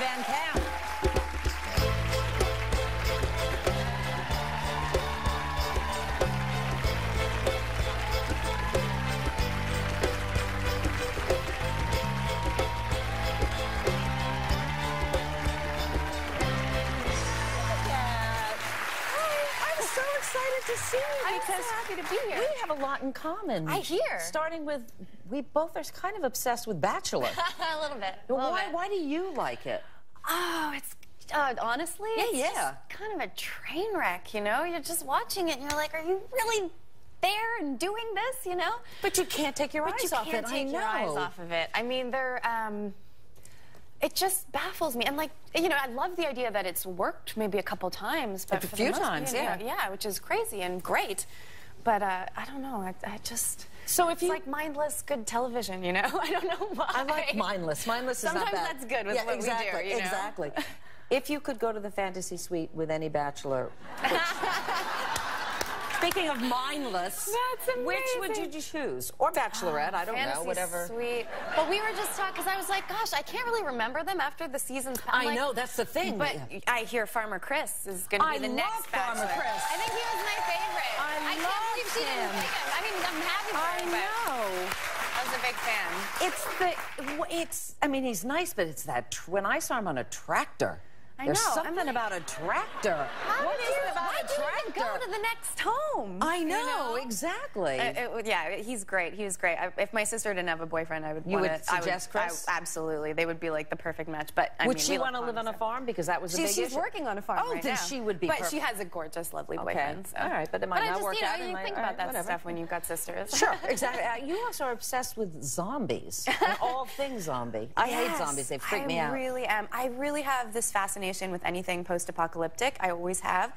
VanCamp. So excited to see you because I'm so happy to be here. we have a lot in common. I hear. Starting with, we both are kind of obsessed with Bachelor. A little bit. Why do you like it? Oh, it's honestly, Yeah, it's yeah. just kind of a train wreck, you know? You're just watching it and you're like, are you really there and doing this, you know? But you can't take your eyes off it. You can't take your eyes off of it. I mean, it just baffles me. And like, you know, I love the idea that it's worked maybe a couple times. But a few times, yeah. Yeah, which is crazy and great. But I don't know, I just... So if it's you... like mindless, good television, you know? I don't know why. I like mindless. Mindless is not bad. Sometimes that's good with what exactly, we do, you know? Exactly. If you could go to the fantasy suite with any Bachelor... Speaking of mindless, that's amazing. Which would you choose? Or Bachelorette, I don't know, whatever. Sweet. But we were just talking, because I was like, gosh, I can't really remember them after the season's passed. I know, that's the thing. But I hear Farmer Chris is going to be the next Bachelor. Farmer Chris. I think he was my favorite. I can't believe she didn't pick him. I mean, I'm happy for him, but I was a big fan. I mean, he's nice, but it's that, when I saw him on a tractor. There's something about a tractor. What is it about a tractor? Why do you even go to the next home? I know, exactly. Yeah, he's great. He was great. If my sister didn't have a boyfriend, I would suggest Chris? Absolutely. They would be like the perfect match. But would she want to live on a farm? Because that was a big issue. She's working on a farm right then now. She would be But perfect. she has a gorgeous, lovely boyfriend. So. All right, but it might not work out. You think about that stuff when you've got sisters. Sure, exactly. You also are obsessed with zombies and all things zombie. I hate zombies. They freak me out. I really am. I really have this fascination with anything post-apocalyptic. I always have.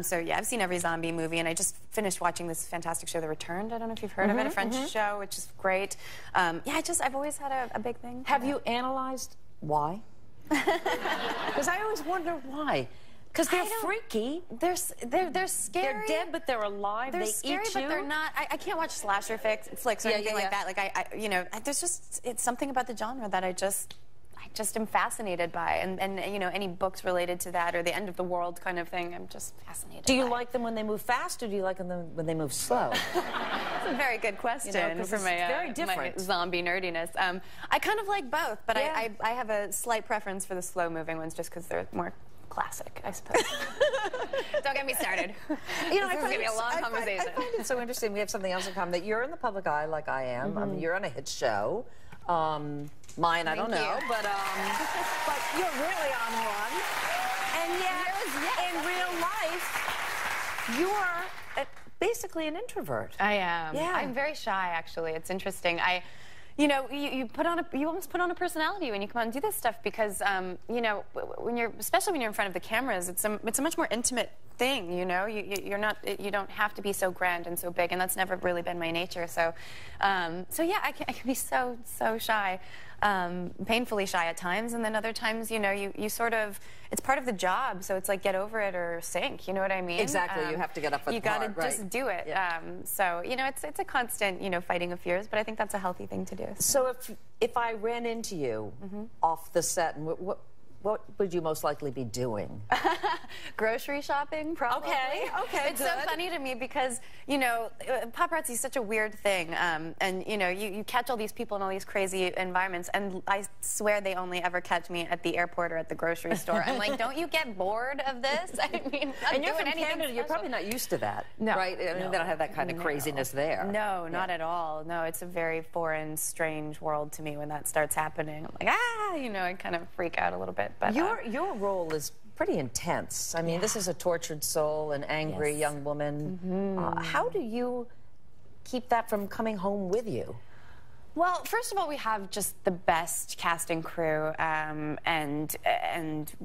So yeah, I've seen every zombie movie, and I just finished watching this fantastic show, The Returned. I don't know if you've heard of it, a French show, which is great. Yeah, I've always had a big thing. Have you analyzed why? Because I always wonder why. Because they're freaky. They're scary. They're dead, but they're alive. They're scary, eat you. But they're not. I can't watch slasher flicks or anything like that. Like you know, there's just it's something about the genre that I just am fascinated by, and you know, any books related to that or the end of the world kind of thing, I'm just fascinated. Do you like them when they move fast, or do you like them when they move slow? That's a very good question, you know, for my, very different. My zombie nerdiness. I kind of like both, but I have a slight preference for the slow moving ones just because they're more classic, I suppose. Don't get me started. You know, this is going to be a long conversation. I find it so interesting. We have something else in common, that you're in the public eye like I am. I mean, you're on a hit show. Mine, I don't know, but you're really on one. And yet, in real life, you are basically an introvert. I am. Yeah. I'm very shy, actually. It's interesting. You know, you almost put on a personality when you come out and do this stuff because, you know, especially when you're in front of the cameras, it's a much more intimate thing. You know, you don't have to be so grand and so big, and that's never really been my nature. So, yeah, I can be so shy, painfully shy at times, and then other times, you know, you sort of, it's part of the job. So it's like get over it or sink. You know what I mean? Exactly. You have to get up with you got to just do it. Yeah. So you know, it's a constant, you know, fighting of fears, but I think that's a healthy thing to do. So if I ran into you off the set, and what would you most likely be doing? Grocery shopping, probably. Okay, It's so funny to me because, you know, paparazzi is such a weird thing. And, you know, you catch all these people in all these crazy environments, and I swear they only ever catch me at the airport or at the grocery store. I'm like, don't you get bored of this? I mean, and you're from Canada, you're probably not used to that, right? I mean, they don't have that kind of craziness there. No, not at all. No, it's a very foreign, strange world to me when that starts happening. I'm like, you know, I kind of freak out a little bit. But your role is pretty intense. I mean, this is a tortured soul, an angry young woman. How do you keep that from coming home with you? Well, first of all, we have just the best casting crew, and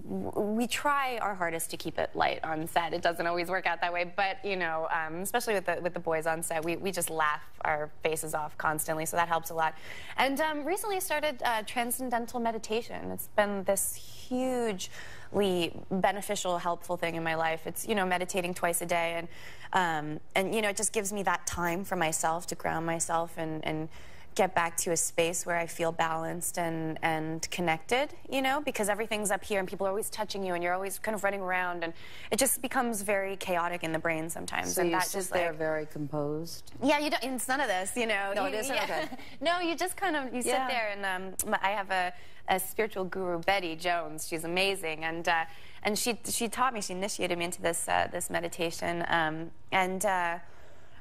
we try our hardest to keep it light on set. It doesn't always work out that way, but you know, especially with the boys on set, we just laugh our faces off constantly, so that helps a lot. And recently I started transcendental meditation. It's been this hugely beneficial, helpful thing in my life. It's, you know, meditating twice a day, and you know, it just gives me that time for myself to ground myself and get back to a space where I feel balanced and connected, you know, because everything's up here and people are always touching you and you're always kind of running around and it just becomes very chaotic in the brain sometimes. So and you that sit just there very composed? Yeah, you don't, it's none of this, you know. No, it isn't? Yeah. Okay. No, you just kind of, you sit there and I have a spiritual guru, Betty Jones. She's amazing. And she taught me, she initiated me into this, this meditation.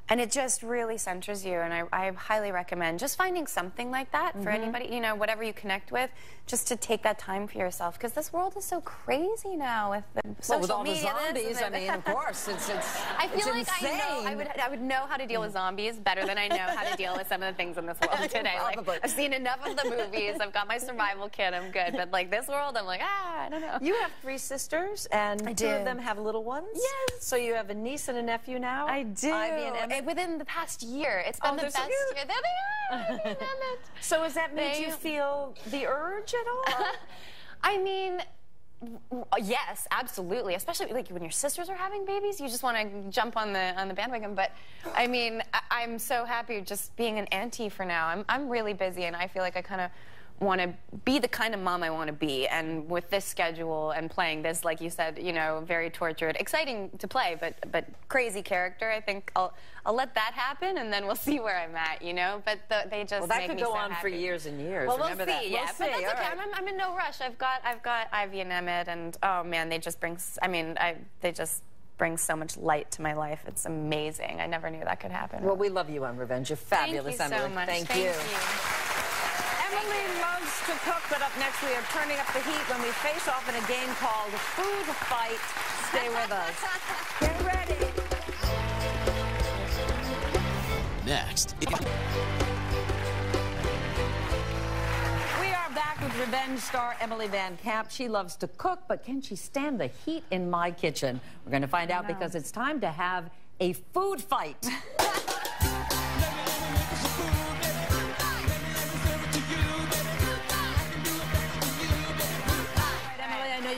And it just really centers you, and I highly recommend just finding something like that for anybody, you know, whatever you connect with, just to take that time for yourself, because this world is so crazy now with the social media. Well, with all the zombies, I mean, of course, I feel like I would know how to deal with zombies better than I know how to deal with some of the things in this world today. Like, I've seen enough of the movies, I've got my survival kit, I'm good, but like this world, I'm like, I don't know. You have 3 sisters, and 2 of them have little ones? Yes. So you have a niece and a nephew now? I do. Ivy and Emmett? Within the past year. It's been the best year. There they are. Ivy and Emmett. So has that made you feel the urge at all? I mean, yes, absolutely. Especially like when your sisters are having babies, you just want to jump on the bandwagon. But I mean, I'm so happy just being an auntie for now. I'm really busy, and I feel like I kind of want to be the kind of mom I want to be, and with this schedule and playing this, like you said, you know, very tortured, exciting to play, but crazy character, I think I'll let that happen, and then we'll see where I'm at, you know. But they just that could go on for years and years. Well, Remember we'll see, that. But that's okay. I'm in no rush. I've got Ivy and Emmett, and oh man, they just bring. I mean, they just bring so much light to my life. It's amazing. I never knew that could happen. Well, we love you on Revenge. You're fabulous, Thank you Emily. so much. Thank you. Emily loves to cook, but up next we are turning up the heat when we face off in a game called Food Fight. Stay with us. Get ready. Next. We are back with Revenge star Emily VanCamp. She loves to cook, but can she stand the heat in my kitchen? We're going to find out because it's time to have a food fight.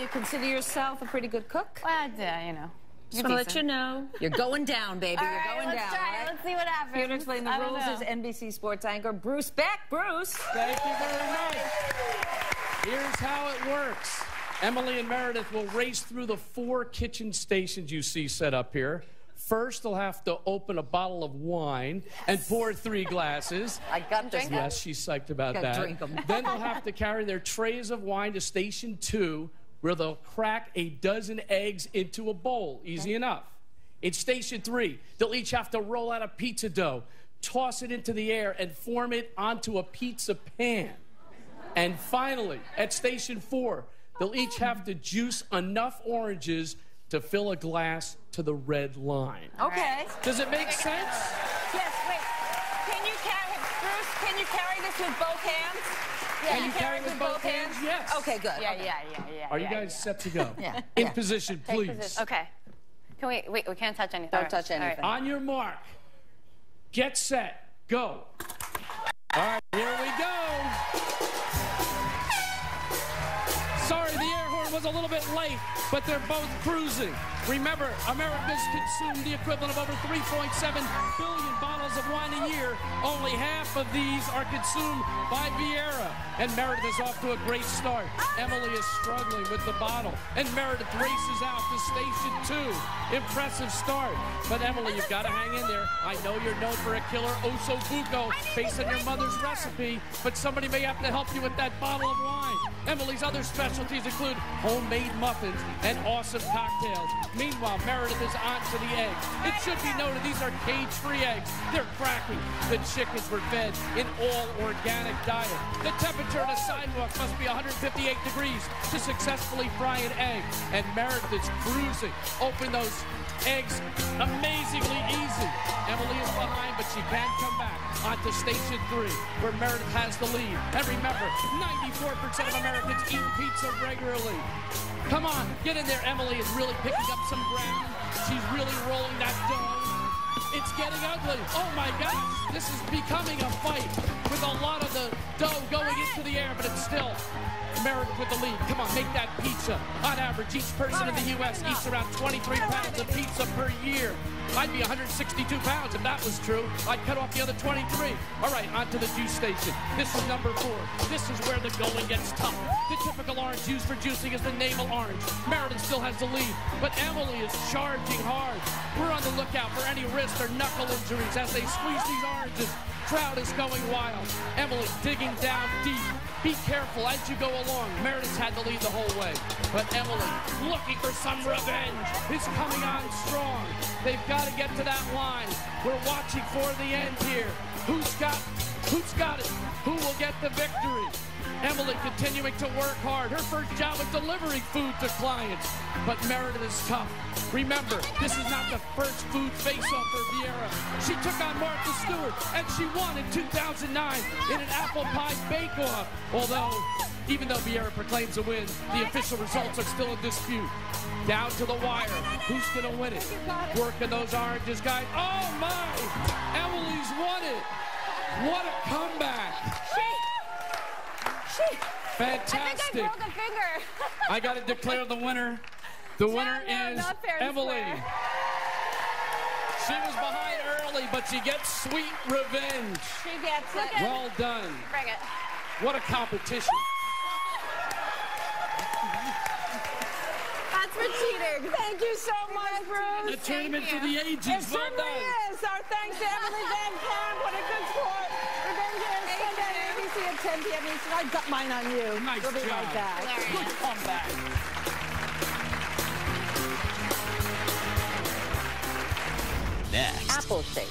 You consider yourself a pretty good cook? Well, you know. Just want to let you know. You're going down, baby. All You're going down. Right? Let's see what happens. Here to explain the rules is NBC Sports anchor Bruce Beck. Bruce. Thank you very much. Here's how it works. Emily and Meredith will race through the 4 kitchen stations you see set up here. First, they'll have to open a bottle of wine and pour 3 glasses. I got this. Yes, she's psyched about that. Drink them. Then they'll have to carry their trays of wine to station 2, where they'll crack a dozen eggs into a bowl. Easy enough. In station 3, they'll each have to roll out a pizza dough, toss it into the air, and form it onto a pizza pan. And finally, at station 4, they'll each have to juice enough oranges to fill a glass to the red line. Okay. Does it make sense? Yes, wait. Bruce, can you carry this with both hands? Yeah, Can you carry it with both hands? Yes. Okay, good. Yeah. Are you guys set to go? Yeah. In position, please. Okay. Can we can't touch anything. Don't touch anything. Right. On your mark, get set, go. All right, here we go. Sorry, the air horn was a little bit late, but they're both cruising. Remember, America's consumed the equivalent of over 3.7 billion bottles of wine a year. Only half of these are consumed by Vieira. And Meredith is off to a great start. Emily is struggling with the bottle. And Meredith races out to station 2. Impressive start. But Emily, you've got to hang in there. I know you're known for a killer osso buco based on your mother's recipe, but somebody may have to help you with that bottle of wine. Emily's other specialties include homemade muffins and awesome cocktails. Meanwhile, Meredith is on to the eggs. It should be noted these are cage-free eggs. They're cracking. The chickens were fed an all-organic diet. The temperature on a sidewalk must be 158 degrees to successfully fry an egg. And Meredith is cruising. Open those eggs amazingly easy. Emily is behind, but she can come back onto station 3, where Meredith has the lead. And remember, 94% of Americans eat pizza regularly. Come on, get in there. Emily is really picking up some ground. She's really rolling that dough. It's getting ugly. Oh my gosh, this is becoming a fight with a lot of the dough going into the air, but it's still Meredith with the lead. Come on, make that pizza. On average, each person in the U.S. eats around 23 pounds of pizza per year. I'd be 162 pounds if that was true. I'd cut off the other 23. All right, on to the juice station. This is number 4. This is where the going gets tough. The typical orange used for juicing is the navel orange. Meredith still has the lead, but Emily is charging hard. We're on the lookout for any wrist or knuckle injuries as they squeeze these oranges. Crowd is going wild. Emily digging down deep. Be careful as you go along. Meredith's had the lead the whole way, but Emily, looking for some revenge, is coming on strong. They've got to get to that line. We're watching for the end here. Who's got it? Who will get the victory? Emily continuing to work hard. Her first job is delivering food to clients. But Meredith is tough. Remember, this is not the first food face-off for Vieira. She took on Martha Stewart, and she won in 2009 in an apple pie bake-off. Although, even though Vieira proclaims a win, the official results are still in dispute. Down to the wire. Who's going to win it? Working those oranges, guys. Oh, my! Emily's won it. What a comeback. Fantastic. I think I broke a finger. I got to declare the winner. The winner is Emily. She was behind early, but she gets sweet revenge. She gets it. Well done. Bring it. What a competition. That's for cheating. Thank you so much, Bruce. A tournament for the ages. It Well certainly done. is. Our thanks to Emily VanCamp. What a good sport. We're going to Sunday at ABC at 10 p.m. Eastern. I got mine on you. Nice we'll be job. right back. Good comeback. Next. Apple shake.